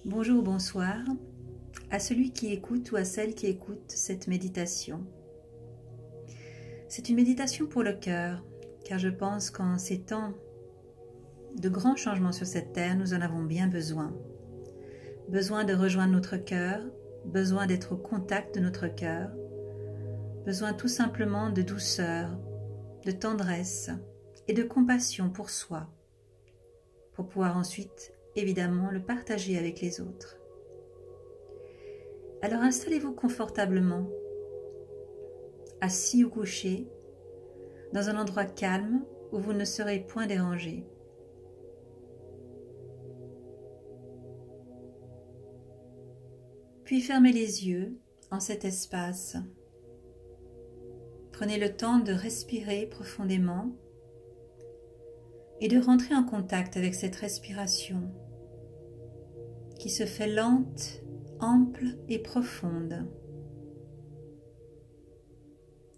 Bonjour, bonsoir à celui qui écoute ou à celle qui écoute cette méditation. C'est une méditation pour le cœur, car je pense qu'en ces temps de grands changements sur cette terre, nous en avons bien besoin. Besoin de rejoindre notre cœur, besoin d'être au contact de notre cœur, besoin tout simplement de douceur, de tendresse et de compassion pour soi, pour pouvoir ensuite évidemment le partager avec les autres. Alors installez-vous confortablement, assis ou couché, dans un endroit calme où vous ne serez point dérangé. Puis fermez les yeux en cet espace. Prenez le temps de respirer profondément et de rentrer en contact avec cette respiration qui se fait lente, ample et profonde.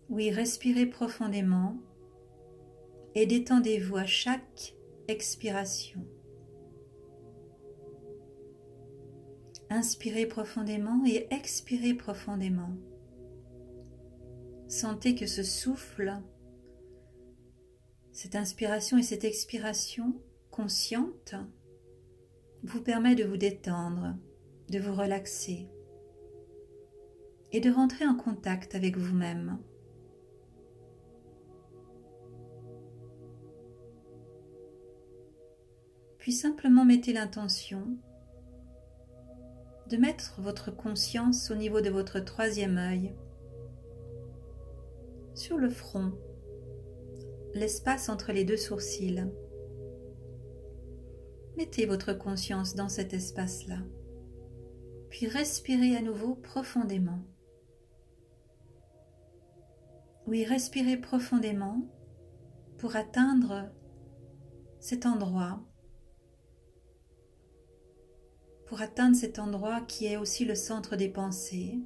Oui, respirez profondément et détendez-vous à chaque expiration. Inspirez profondément et expirez profondément. Sentez que ce souffle, cette inspiration et cette expiration consciente vous permet de vous détendre, de vous relaxer et de rentrer en contact avec vous-même. Puis simplement mettez l'intention de mettre votre conscience au niveau de votre troisième œil, sur le front, l'espace entre les deux sourcils. Mettez votre conscience dans cet espace-là, puis respirez à nouveau profondément. Oui, respirez profondément pour atteindre cet endroit, qui est aussi le centre des pensées,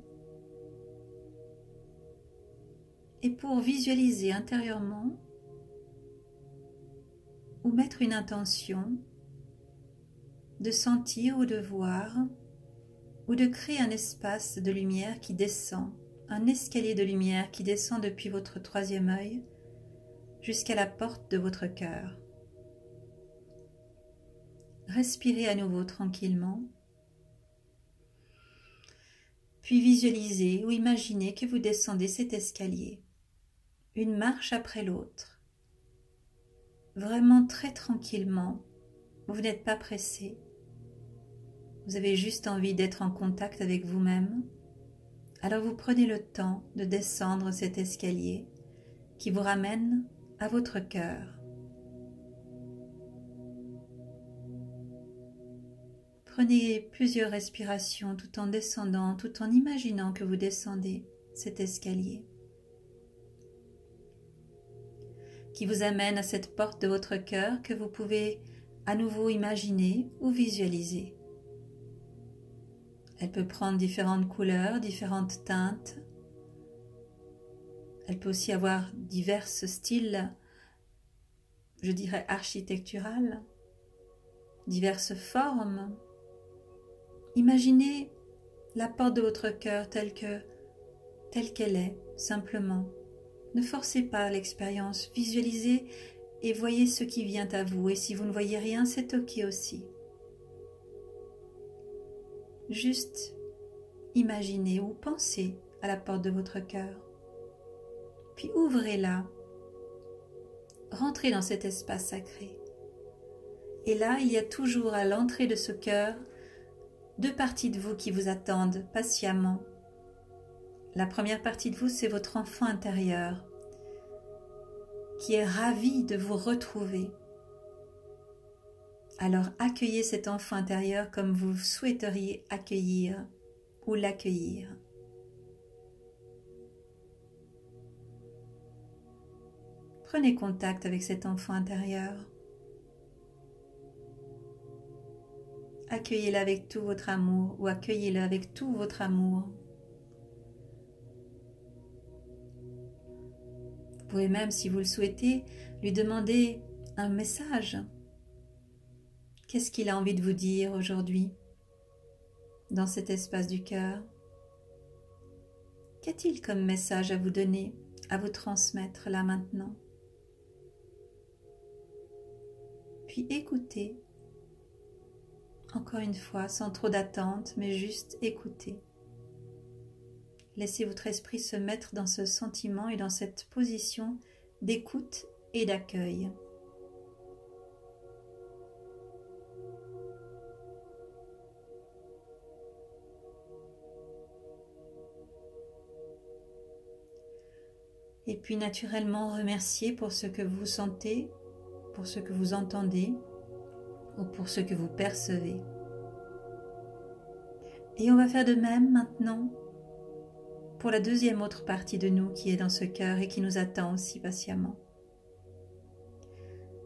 et pour visualiser intérieurement ou mettre une intention de sentir ou de voir ou de créer un espace de lumière qui descend, un escalier de lumière qui descend depuis votre troisième œil jusqu'à la porte de votre cœur. Respirez à nouveau tranquillement, puis visualisez ou imaginez que vous descendez cet escalier, une marche après l'autre, vraiment très tranquillement. Vous n'êtes pas pressé, vous avez juste envie d'être en contact avec vous-même. Alors vous prenez le temps de descendre cet escalier qui vous ramène à votre cœur. Prenez plusieurs respirations tout en descendant, tout en imaginant que vous descendez cet escalier qui vous amène à cette porte de votre cœur que vous pouvez à nouveau imaginer ou visualiser. Elle peut prendre différentes couleurs, différentes teintes. Elle peut aussi avoir divers styles, je dirais architecturales, diverses formes. Imaginez la porte de votre cœur telle qu'elle est, simplement. Ne forcez pas l'expérience, visualisez et voyez ce qui vient à vous. Et si vous ne voyez rien, c'est ok aussi. Juste imaginez ou pensez à la porte de votre cœur. Puis ouvrez-la. Rentrez dans cet espace sacré. Et là, il y a toujours à l'entrée de ce cœur deux parties de vous qui vous attendent patiemment. La première partie de vous, c'est votre enfant intérieur qui est ravi de vous retrouver. Alors accueillez cet enfant intérieur comme vous souhaiteriez accueillir ou l'accueillir. Prenez contact avec cet enfant intérieur. Accueillez-le avec tout votre amour ou accueillez-le avec tout votre amour. Vous pouvez même, si vous le souhaitez, lui demander un message. Qu'est-ce qu'il a envie de vous dire aujourd'hui? dans cet espace du cœur. Qu'a-t-il comme message à vous donner, à vous transmettre là maintenant? Puis écoutez, encore une fois, sans trop d'attente, mais juste écoutez. Laissez votre esprit se mettre dans ce sentiment et dans cette position d'écoute et d'accueil. Et puis naturellement remercier pour ce que vous sentez, pour ce que vous entendez ou pour ce que vous percevez. Et on va faire de même maintenant pour la deuxième autre partie de nous qui est dans ce cœur et qui nous attend aussi patiemment.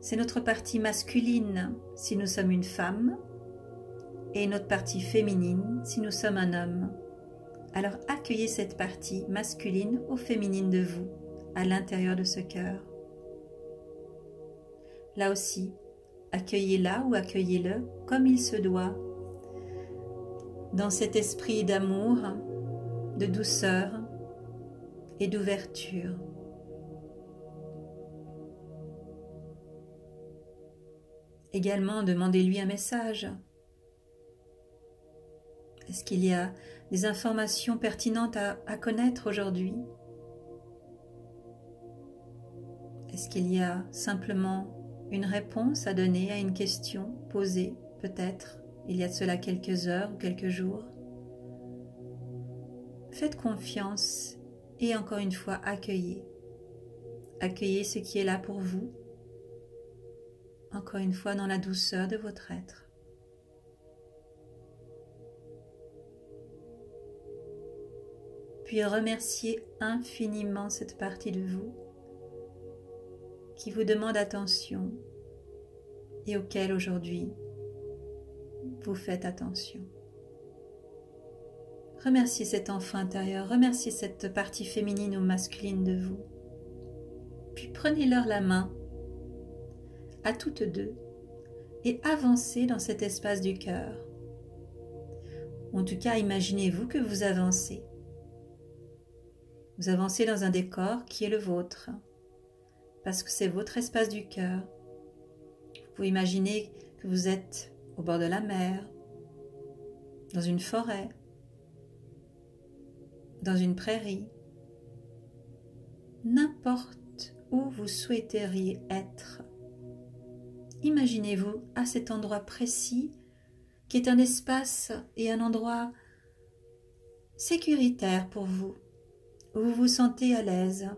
C'est notre partie masculine si nous sommes une femme et notre partie féminine si nous sommes un homme. Alors accueillez cette partie masculine ou féminine de vous à l'intérieur de ce cœur. Là aussi, accueillez-la ou accueillez-le comme il se doit, dans cet esprit d'amour, de douceur et d'ouverture. Également, demandez-lui un message. Est-ce qu'il y a des informations pertinentes à connaître aujourd'hui? Est-ce qu'il y a simplement une réponse à donner à une question posée, peut-être, il y a de cela quelques heures ou quelques jours? Faites confiance et encore une fois, accueillez. Accueillez ce qui est là pour vous, encore une fois dans la douceur de votre être. Puis remerciez infiniment cette partie de vous qui vous demande attention et auquel aujourd'hui vous faites attention. Remerciez cet enfant intérieur, remerciez cette partie féminine ou masculine de vous. Puis prenez-leur la main, à toutes deux, et avancez dans cet espace du cœur. En tout cas, imaginez-vous que vous avancez. Vous avancez dans un décor qui est le vôtre, parce que c'est votre espace du cœur. Vous pouvez imaginer que vous êtes au bord de la mer, dans une forêt, dans une prairie, n'importe où vous souhaiteriez être. Imaginez-vous à cet endroit précis qui est un espace et un endroit sécuritaire pour vous, où vous vous sentez à l'aise,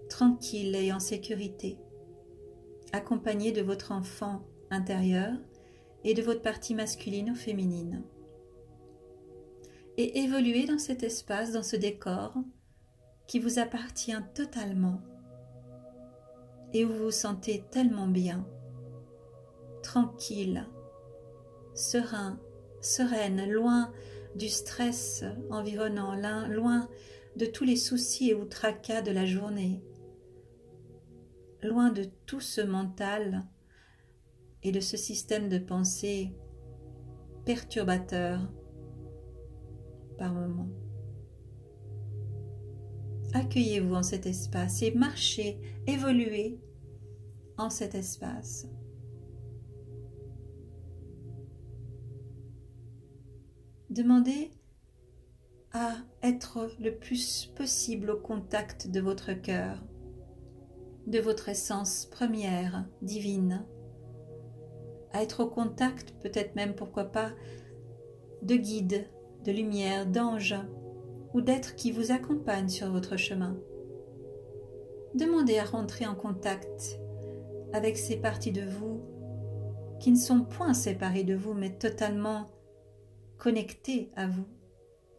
tranquille et en sécurité, accompagné de votre enfant intérieur et de votre partie masculine ou féminine. Et évoluez dans cet espace, dans ce décor qui vous appartient totalement et où vous vous sentez tellement bien, tranquille, serein, sereine, loin du stress environnant, loin de tous les soucis ou tracas de la journée, loin de tout ce mental et de ce système de pensée perturbateur par moments. Accueillez-vous en cet espace et marchez, évoluez en cet espace. Demandez à être le plus possible au contact de votre cœur, de votre essence première, divine, à être au contact, peut-être même, pourquoi pas, de guides, de lumière, d'anges ou d'êtres qui vous accompagnent sur votre chemin. Demandez à rentrer en contact avec ces parties de vous qui ne sont point séparées de vous, mais totalement connectées à vous,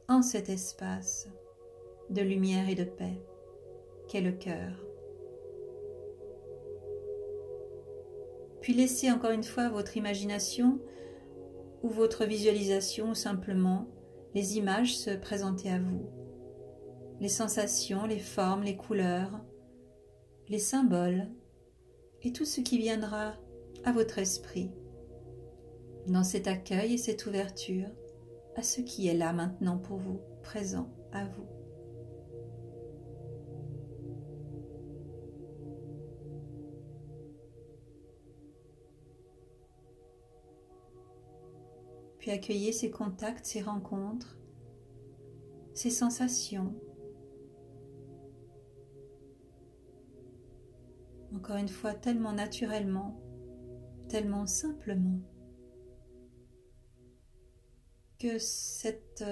en cet espace de lumière et de paix qu'est le cœur. Puis laissez encore une fois votre imagination ou votre visualisation, ou simplement les images se présenter à vous, les sensations, les formes, les couleurs, les symboles et tout ce qui viendra à votre esprit dans cet accueil et cette ouverture à ce qui est là maintenant pour vous, présent à vous. Puis accueillez ces contacts, ces rencontres, ces sensations. Encore une fois, tellement naturellement, tellement simplement, que cette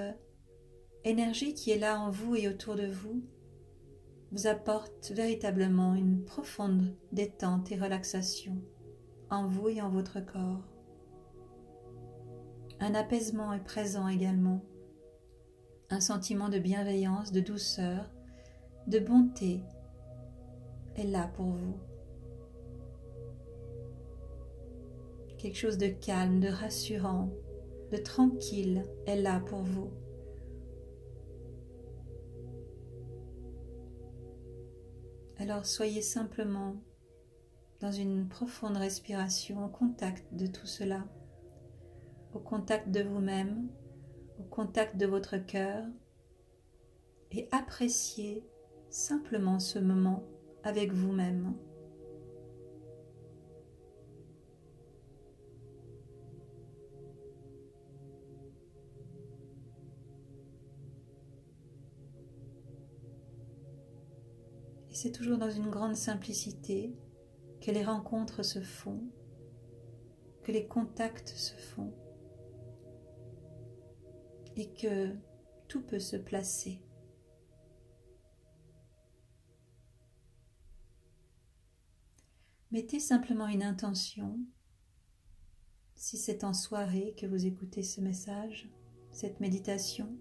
énergie qui est là en vous et autour de vous apporte véritablement une profonde détente et relaxation en vous et en votre corps. Un apaisement est présent également, un sentiment de bienveillance, de douceur, de bonté est là pour vous. Quelque chose de calme, de rassurant, de tranquille est là pour vous. Alors soyez simplement dans une profonde respiration au contact de tout cela, au contact de vous-même, au contact de votre cœur, et appréciez simplement ce moment avec vous-même. Et c'est toujours dans une grande simplicité que les rencontres se font, que les contacts se font et que tout peut se placer. Mettez simplement une intention. Si c'est en soirée que vous écoutez ce message, cette méditation,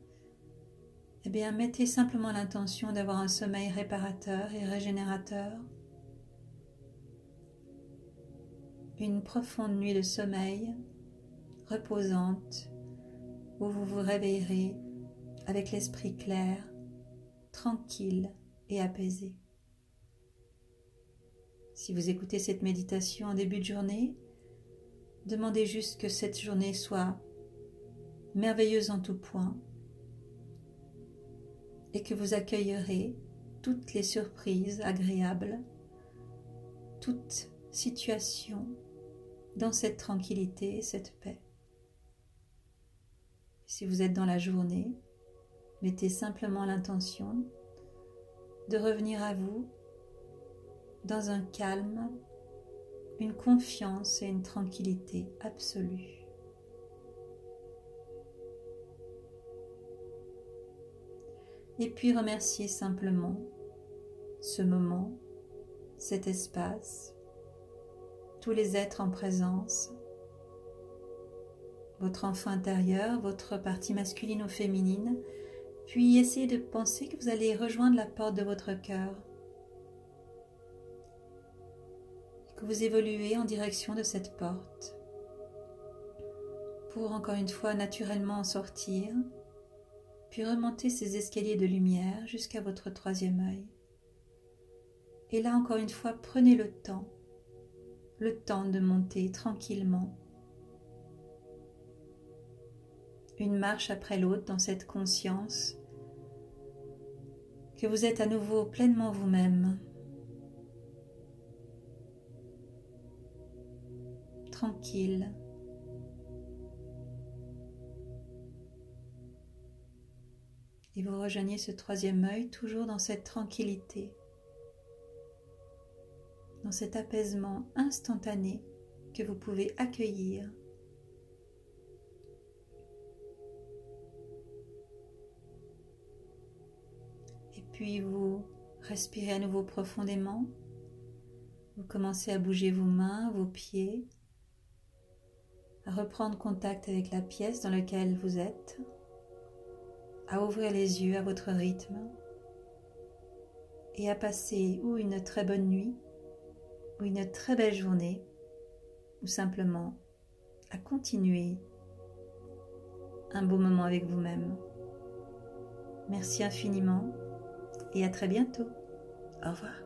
eh bien mettez simplement l'intention d'avoir un sommeil réparateur et régénérateur, une profonde nuit de sommeil reposante où vous vous réveillerez avec l'esprit clair, tranquille et apaisé. Si vous écoutez cette méditation en début de journée, demandez juste que cette journée soit merveilleuse en tout point et que vous accueillerez toutes les surprises agréables, toute situation dans cette tranquillité et cette paix. Si vous êtes dans la journée, mettez simplement l'intention de revenir à vous dans un calme, une confiance et une tranquillité absolue. Et puis remerciez simplement ce moment, cet espace, tous les êtres en présence, votre enfant intérieur, votre partie masculine ou féminine, puis essayez de penser que vous allez rejoindre la porte de votre cœur, que vous évoluez en direction de cette porte, pour encore une fois naturellement en sortir, puis remonter ces escaliers de lumière jusqu'à votre troisième œil. Et là encore une fois, prenez le temps de monter tranquillement, une marche après l'autre dans cette conscience que vous êtes à nouveau pleinement vous-même, tranquille. Et vous rejoignez ce troisième œil toujours dans cette tranquillité, dans cet apaisement instantané que vous pouvez accueillir. Et puis vous respirez à nouveau profondément. Vous commencez à bouger vos mains, vos pieds, à reprendre contact avec la pièce dans laquelle vous êtes, à ouvrir les yeux à votre rythme et à passer ou une très bonne nuit, ou une très belle journée, ou simplement à continuer un beau moment avec vous-même. Merci infiniment et à très bientôt. Au revoir.